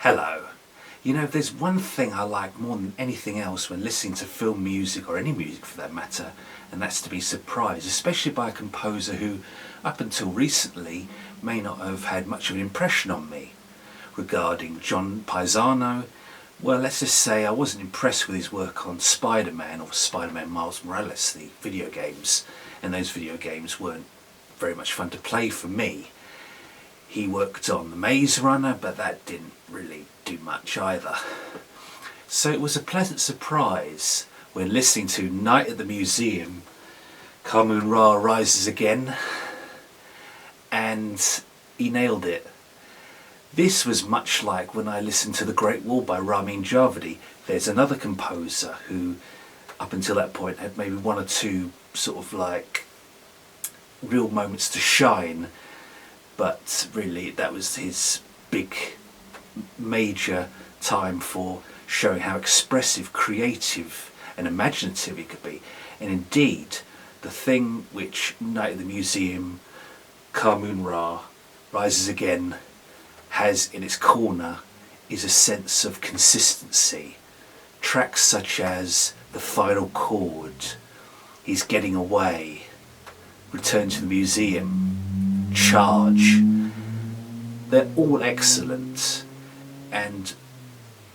Hello. You know, there's one thing I like more than anything else when listening to film music, or any music for that matter, and that's to be surprised, especially by a composer who, up until recently, may not have had much of an impression on me. Regarding John Paesano, well, let's just say I wasn't impressed with his work on Spider-Man or Spider-Man Miles Morales, the video games, and those video games weren't very much fun to play for me. He worked on The Maze Runner, but that didn't really do much either. So it was a pleasant surprise when listening to Night at the Museum, Kahmunrah Rises Again, and he nailed it. This was much like when I listened to The Great Wall by Ramin Djawadi. There's another composer who, up until that point, had maybe one or two sort of like real moments to shine, but really that was his big major time for showing how expressive, creative and imaginative he could be. And indeed, the thing which Night at the Museum, Kahmunrah Rises Again has in its corner is a sense of consistency. Tracks such as The Final Chord, He's Getting Away, Return to the Museum, Charge, they're all excellent. And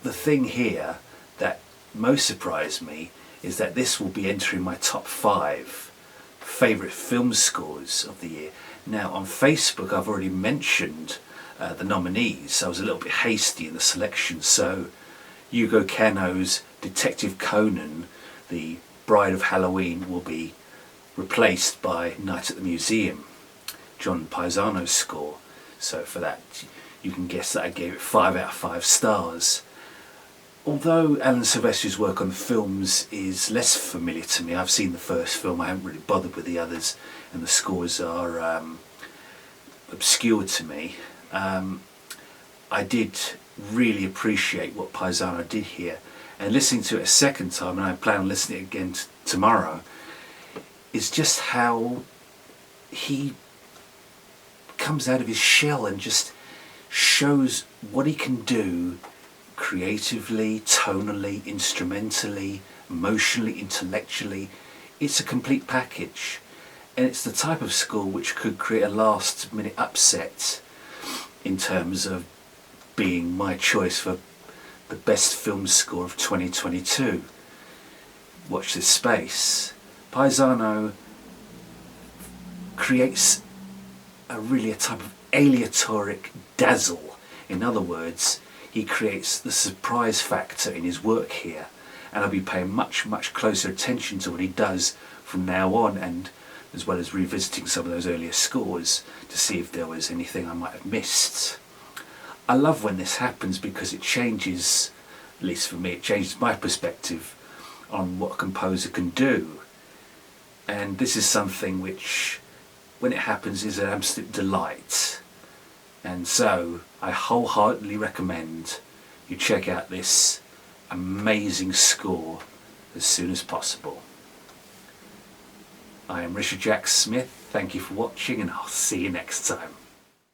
the thing here that most surprised me is that this will be entering my top 5 favourite film scores of the year. Now on Facebook I've already mentioned the nominees. I was a little bit hasty in the selection, so Yugo Kanno's Detective Conan, The Bride of Halloween, will be replaced by Night at the Museum, John Paesano's score. So for that you can guess that I gave it 5 out of 5 stars. Although Alan Silvestri's work on films is less familiar to me, I've seen the first film, I haven't really bothered with the others, and the scores are obscure to me. I did really appreciate what Paesano did here, and listening to it a second time, and I plan on listening again tomorrow, is just how he comes out of his shell and just shows what he can do creatively, tonally, instrumentally, emotionally, intellectually. It's a complete package, and it's the type of score which could create a last minute upset in terms of being my choice for the best film score of 2022. Watch this space. Paesano creates a type of aleatoric dazzle. In other words, he creates the surprise factor in his work here, and I'll be paying much closer attention to what he does from now on, and as well as revisiting some of those earlier scores to see if there was anything I might have missed. I love when this happens because it changes, at least for me, it changes my perspective on what a composer can do. And this is something which, when it happens, is an absolute delight. And so I wholeheartedly recommend you check out this amazing score as soon as possible. I am Richard Jack Smith, thank you for watching, and I'll see you next time.